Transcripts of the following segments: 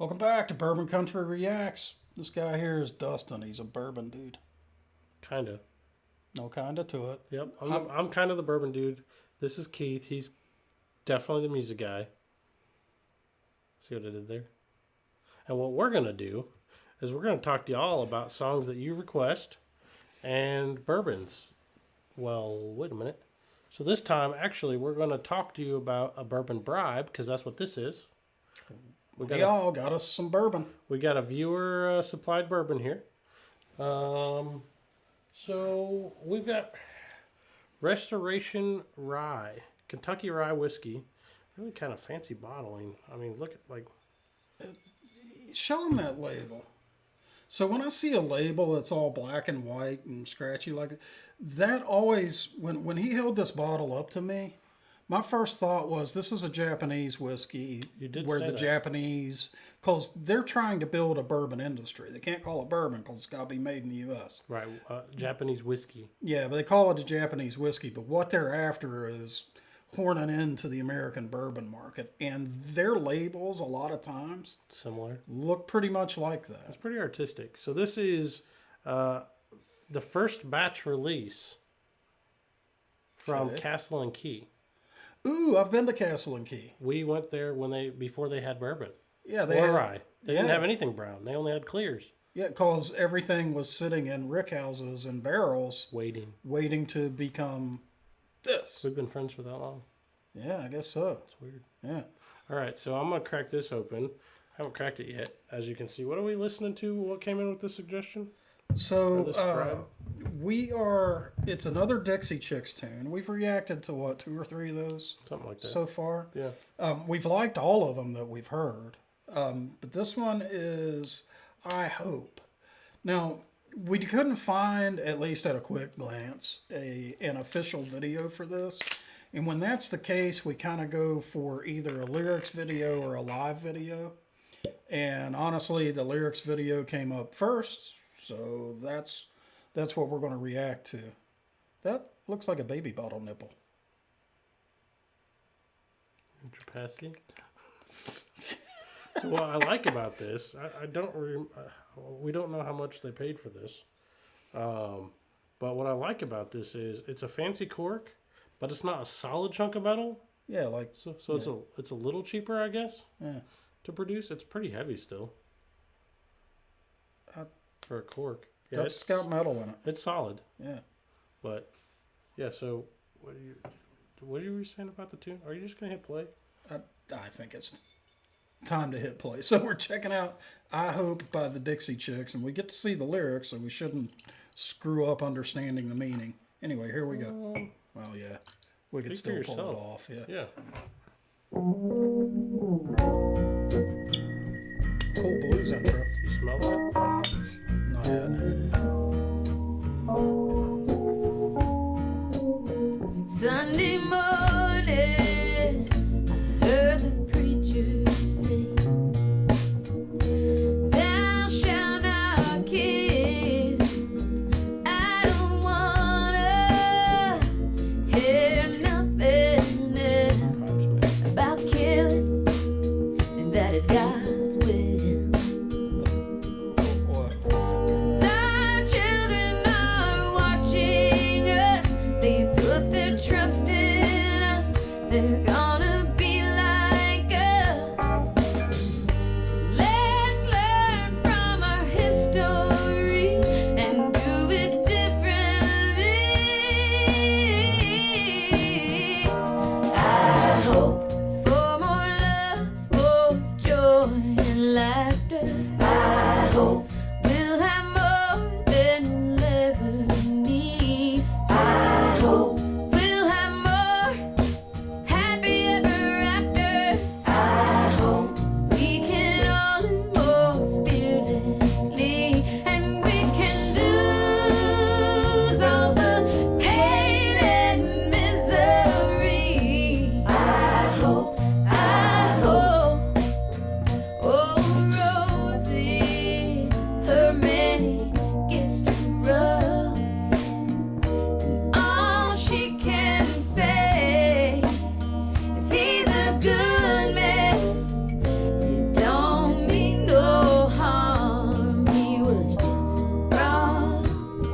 Welcome back to Bourbon Country Reacts. This guy here is Dustin. He's a bourbon dude. Kinda. No kinda to it. Yep. I'm kind of the bourbon dude. This is Keith. He's definitely the music guy. See what I did there? And what we're going to do is we're going to talk to y'all about songs that you request and bourbons. Well, wait a minute. So this time, actually, we're going to talk to you about a bourbon bribe, because that's what this is. We all got us some bourbon. We got a viewer supplied bourbon here. So we've got Restoration Rye, Kentucky Rye Whiskey. Really kind of fancy bottling. I mean, look at Show them that label. So when I see a label that's all black and white and scratchy like that, always, when he held this bottle up to me, my first thought was this is a Japanese whiskey. You did where say the that. Japanese, because they're trying to build a bourbon industry. They can't call it bourbon because it's got to be made in the U.S. Right, Japanese whiskey. Yeah, but they call it a Japanese whiskey. But what they're after is horning into the American bourbon market. And their labels, a lot of times, Similar. look pretty much like that. It's pretty artistic. So this is the first batch release from Okay. Castle and Key. Ooh, I've been to Castle and Key. We went there before they had bourbon. Yeah, Or rye. They didn't yeah. have anything brown. They only had clears. Yeah, because everything was sitting in rickhouses and barrels Waiting. to become this. We've been friends for that long. Yeah, I guess so. It's weird. Yeah. All right, so I'm going to crack this open. I haven't cracked it yet, as you can see. What are we listening to? What came in with this suggestion? So it's another Dixie Chicks tune. We've reacted to what, 2 or 3 of those Something like that. so far? Yeah. We've liked all of them that we've heard. But this one is I Hope. Now, we couldn't find, at least at a quick glance, an official video for this. And when that's the case, we kind of go for either a lyrics video or a live video. And honestly, the lyrics video came up first, so that's what we're going to react to. That looks like a baby bottle nipple. Trapassi. So what I like about this, we don't know how much they paid for this, but what I like about this is it's a fancy cork, but it's not a solid chunk of metal. Yeah, like So it's a little cheaper, I guess, yeah. to produce. It's pretty heavy still for a cork. Yeah, That's got metal in it. It's solid. Yeah. But yeah. So what are you saying about the tune? Are you just gonna hit play? I think it's time to hit play. So we're checking out I Hope by the Dixie Chicks, and we get to see the lyrics, so we shouldn't screw up understanding the meaning. Anyway, here we go. Well, yeah, we could Speak for still pull it yourself. off. Yeah. Yeah. Cool blues intro. You smell that? Not yet. Sunday morning, I heard the preacher sing, "Thou shalt not kill." I don't wanna hear nothing else about killing, and that is God's will. What? 'Cause our children are watching us. They put their trust in us. They're gonna be like us. So let's learn from our history and do it differently. I hope for more love, more joy,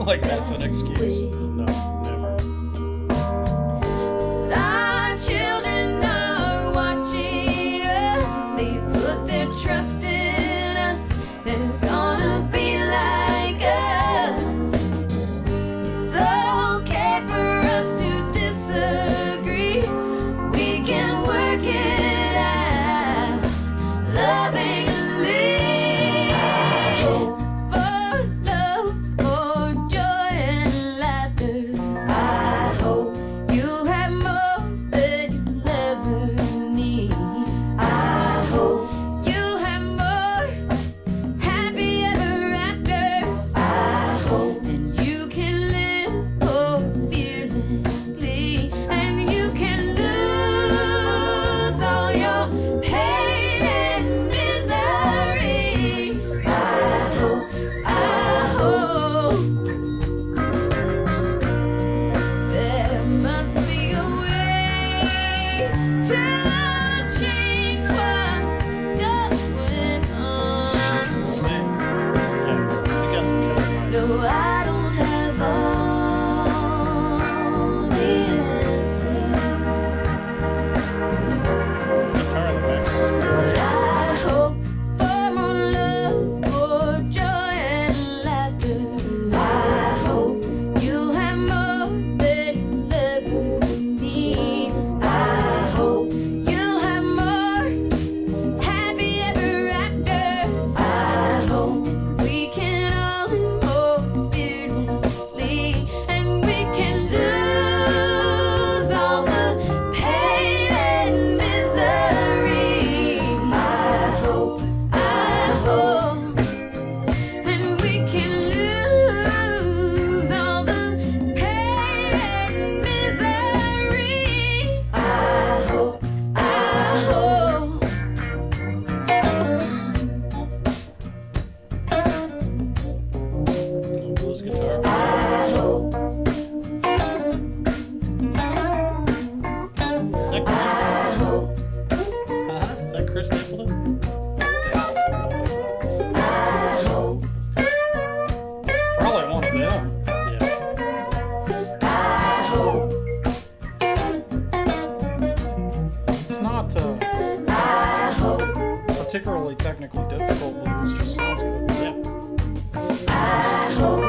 like that's an excuse. No, never. But our children are watching us. They put their trust in us. They're gonna be like us. It's okay for us to disagree. We can work it out lovingly. For love, for joy and laughter. I hope you have more than you'll ever need. I hope you have more happy ever afters. I hope that you can live fearlessly, and you can lose all your pain and misery. I hope there must be a way to change what's going on. Sing. Yeah, she got some killer vibes. No, I don't have all the answers. Guitar in the background. But I hope for more love, for joy and laughter. I hope you have more than you'll ever need. I hope you have more happy ever afters. I hope we can all live more fearlessly, and we can lose all the pain and misery. I hope, and we can lose all the pain and misery. I hope. Little blues guitar. I hope. Is that Chris Stapleton? I hope. Probably one of them. Yeah. I hope. It's not I hope. particularly technically difficult, but it just sounds good. Yeah. I hope.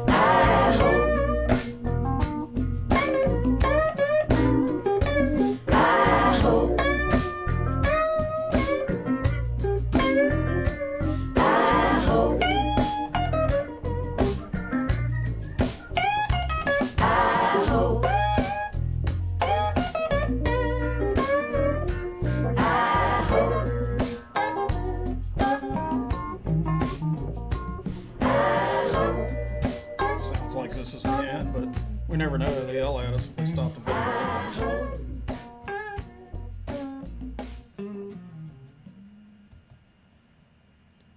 I hope. I hope. I hope. I hope. I hope. Sounds like this is the end, but we never know. They yell at us if we stop the video.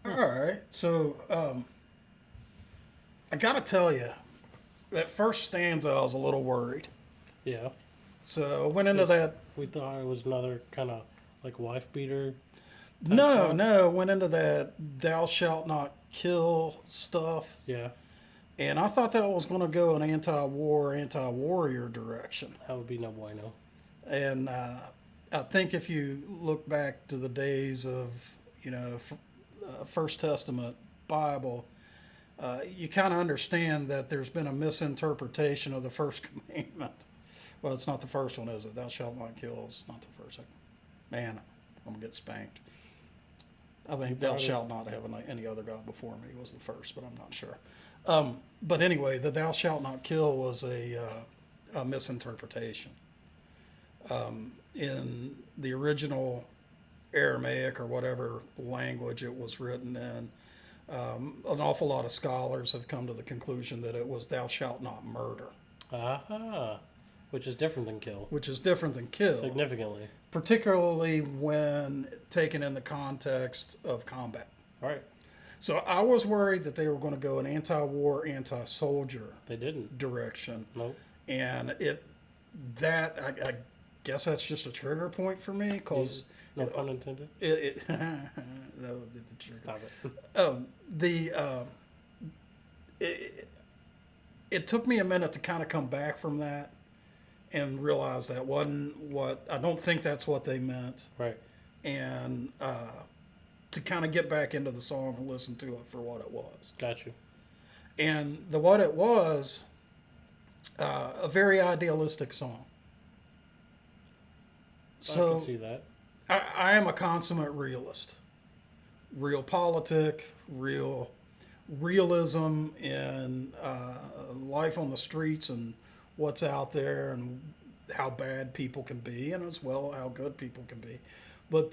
All right, so I gotta tell you, that first stanza I was a little worried. Yeah. So I went into that. We thought it was another kind of like wife beater. No, went into that "thou shalt not kill" stuff, Yeah. and I thought that was going to go an anti-war, anti-warrior direction. That would be no bueno. And I think if you look back to the days of, First Testament Bible, you kind of understand that there's been a misinterpretation of the first commandment. Well, it's not the first one, is it? Thou shalt not kill. It's not the first. Man, I'm going to get spanked. I think thou shalt not have any other God before me was the first, but I'm not sure. But anyway, the thou shalt not kill was a misinterpretation. In the original Aramaic or whatever language it was written in, an awful lot of scholars have come to the conclusion that it was thou shalt not murder. Aha. Which is different than kill. Which is different than kill. Significantly. Particularly when taken in the context of combat. All right. So I was worried that they were going to go an anti-war, anti-soldier They didn't. direction. Nope. And I guess that's just a trigger point for me because No pun intended. That was the trigger. Stop it. It took me a minute to kind of come back from that and realize that wasn't what I don't think that's what they meant, Right. and to kind of get back into the song and listen to it for what it was. Got you. And what it was, a very idealistic song. I So can see that. I am a consummate realist. Real politic, realism in life on the streets and what's out there and how bad people can be, and as well how good people can be. But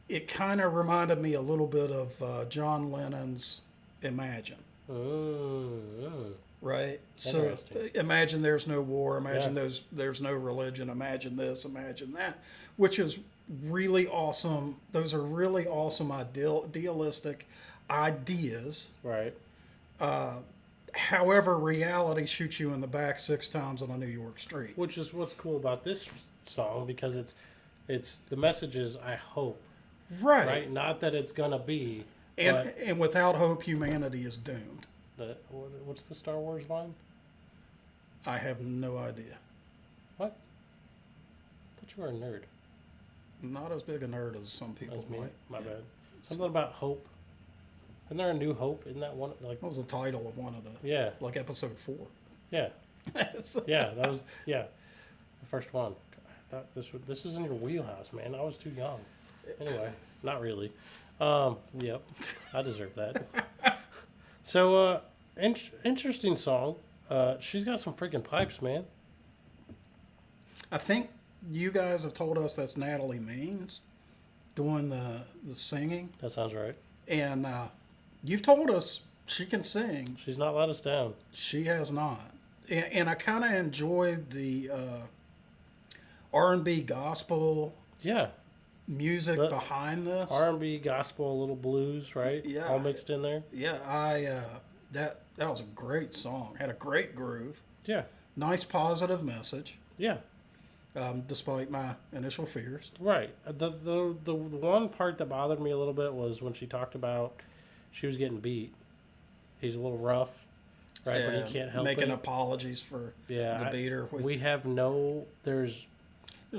it kind of reminded me a little bit of John Lennon's Imagine. Right. So Interesting. imagine there's no war. Imagine Yeah. there's no religion. Imagine this. Imagine that, which is really awesome. Those are really awesome idealistic ideas. Right. However, reality shoots you in the back 6 times on a New York street. Which is what's cool about this song, because it's the message is I hope, Right. right? Not that it's gonna be. And without hope, humanity is doomed. What's the Star Wars line? I have no idea. What? I thought you were a nerd. Not as big a nerd as some people That's me. might. My Yeah. bad. Something about hope. Isn't there a New Hope? Isn't that one? Like, That was the title of one of the, yeah, like episode 4. yeah, yeah. That was the first one. I thought this is in your wheelhouse, man. I was too young. Anyway, not really. Yep, I deserve that. So, interesting song. She's got some freaking pipes, man. I think you guys have told us that's Natalie Means doing the singing, That sounds right. and you've told us she can sing. She's not let us down. She has not, and I kind of enjoyed the R&B gospel Yeah, music The behind this. R&B, gospel, a little blues, right? Yeah. All mixed in there. Yeah, that was a great song. Had a great groove. Yeah, Nice positive message, yeah. despite my initial fears. Right. The one part that bothered me a little bit was when she talked about she was getting beat. He's a little rough, right? But he can't help making it. apologies for Yeah, the beater. we have there's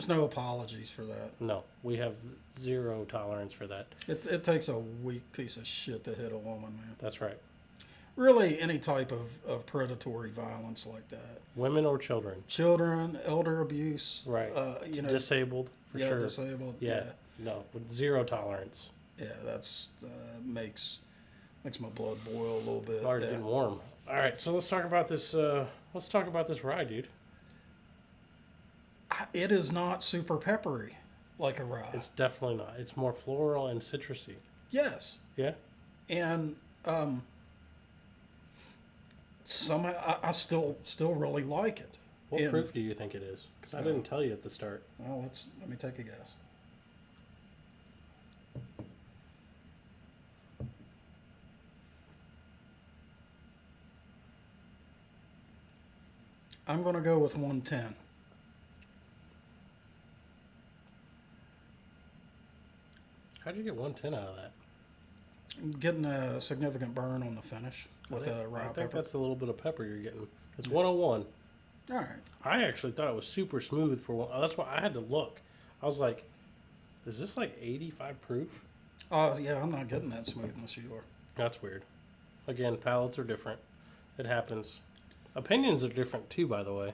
no apologies for that. no, we have zero tolerance for that. It takes a weak piece of shit to hit a woman, man. That's right. Really, any type of predatory violence like that. Women or children, Children, elder abuse. right? Disabled for yeah, sure. disabled. Yeah. No, with zero tolerance. Yeah, that's makes my blood boil a little bit. Already Yeah. getting warm. All right, so let's talk about this. Let's talk about this rye, dude. It is not super peppery like a rye. It's definitely not. It's more floral and citrusy. Yes, Yeah. and somehow I still really like it. What And- proof do you think it is? Because I didn't tell you at the start. Well, let me take a guess. I'm going to go with 110. How'd you get 110 out of that? I'm getting a significant burn on the finish with a rye I think pepper. that's a little bit of pepper you're getting. It's 101. All right. I actually thought it was super smooth for one. That's why I had to look. I was like, is this like 85 proof? Oh, yeah, I'm not getting that smoothness you are. That's weird. Again, palates are different. It happens. Opinions are different too, by the way.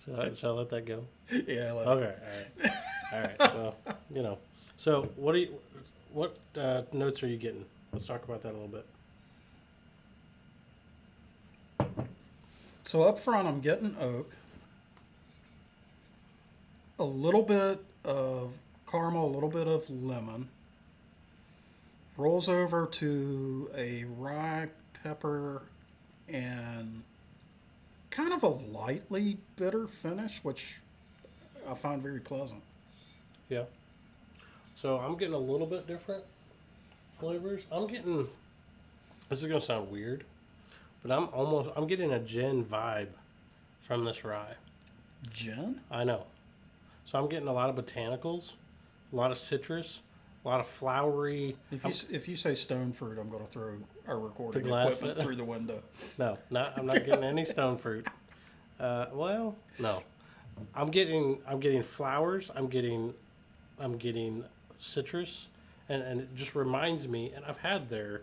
Shall I let that go? Yeah. Okay, all right. All right. Well, you know. So, what notes are you getting? Let's talk about that a little bit. So up front, I'm getting oak, a little bit of caramel, a little bit of lemon. Rolls over to a rye pepper and kind of a lightly bitter finish, which I find very pleasant. Yeah. So I'm getting a little bit different flavors. This is gonna sound weird, but I'm getting a gin vibe from this rye. Gin? I know. So I'm getting a lot of botanicals, a lot of citrus, a lot of flowery. If you say stone fruit, I'm going to throw our recording The glass- equipment through the window. No, I'm not getting any stone fruit. Well, no. I'm getting flowers. I'm getting citrus, and it just reminds me. And I've had their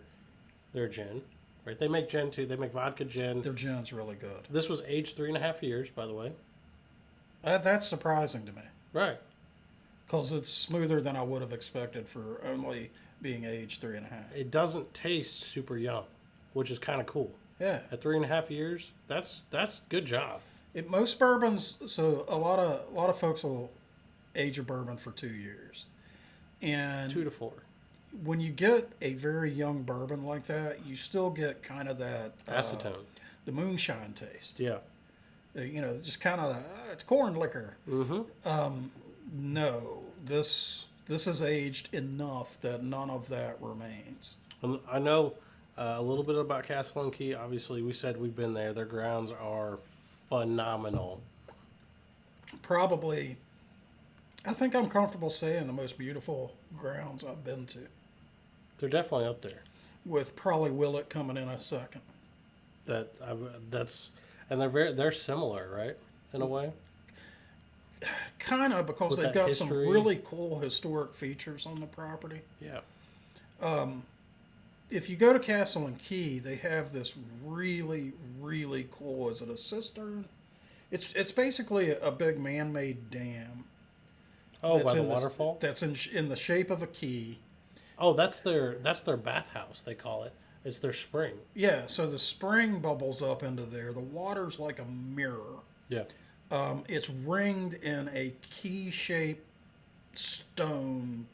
gin, right? They make gin too. They make vodka gin. Their gin's really good. This was aged 3.5 years, by the way. That's surprising to me Right. because it's smoother than I would have expected for only being aged 3.5. It doesn't taste super young, which is kind of cool. Yeah. At 3.5 years, that's good job. Most bourbons, so a lot of folks will age a bourbon for 2 years, and 2 to 4. when you get a very young bourbon like that, you still get kind of that Acetone. the moonshine taste. Yeah. Just kind of it's corn liquor. Mm-hmm. No, this is aged enough that none of that remains. And I know a little bit about Castle and Key. Obviously, we said we've been there. Their grounds are phenomenal. Probably, I think I'm comfortable saying the most beautiful grounds I've been to, They're definitely up there. with probably Willett coming in a second. And they're similar, right? In a way. Kind of, because With they've that got history. some really cool historic features on the property. Yeah. If you go to Castle and Key, they have this really, really cool. Is it a cistern? It's basically a big man-made dam. Oh, that's by the in waterfall. That's in the shape of a key. Oh, that's their bathhouse. They call it. It's their spring. Yeah, so the spring bubbles up into there. The water's like a mirror. Yeah. It's ringed in a key-shaped stone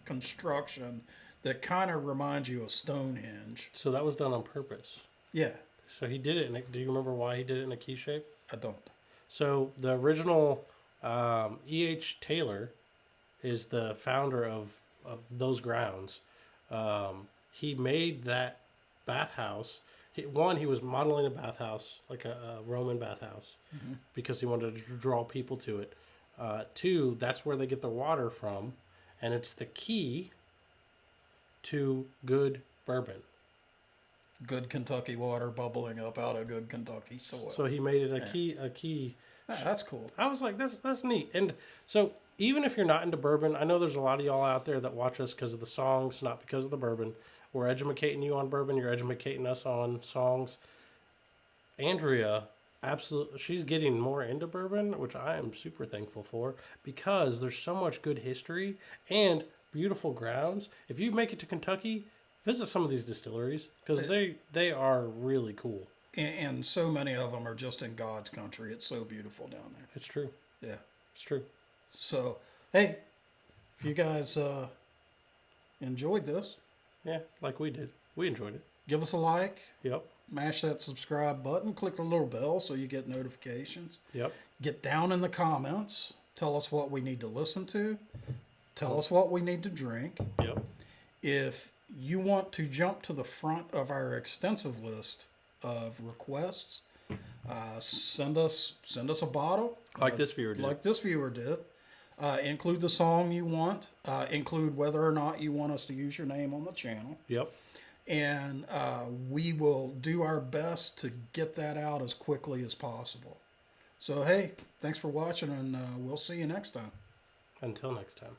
construction that kind of reminds you of Stonehenge. So that was done on purpose. Yeah, So he did it. Do you remember why he did it in a key shape? I don't. So the original E.H. Taylor is the founder of those grounds. He made that bathhouse. He was modeling a bathhouse, like a Roman bathhouse, because he wanted to draw people to it. 2, that's where they get the water from, and it's the key to good bourbon. Good Kentucky water bubbling up out of good Kentucky soil. So he made it a key. Ah, that's cool. I was like, that's neat. And so even if you're not into bourbon, I know there's a lot of y'all out there that watch us because of the songs, not because of the bourbon. We're educating you on bourbon. You're educating us on songs. Andrea, absolutely, she's getting more into bourbon, which I am super thankful for, because there's so much good history and beautiful grounds. If you make it to Kentucky, visit some of these distilleries because they are really cool. And so many of them are just in God's country. It's so beautiful down there. It's true. Yeah. It's true. So, hey, if you guys enjoyed this, Yeah, like we did. We enjoyed it. give us a like, Yep. mash that subscribe button, click the little bell so you get notifications. Yep. Get down in the comments. Tell us what we need to listen to. Tell us what we need to drink. Yep. If you want to jump to the front of our extensive list of requests, send us a bottle. Like this viewer did. Like this viewer did. Include the song you want. Include whether or not you want us to use your name on the channel. Yep. And we will do our best to get that out as quickly as possible. So, hey, thanks for watching, and we'll see you next time. Until next time.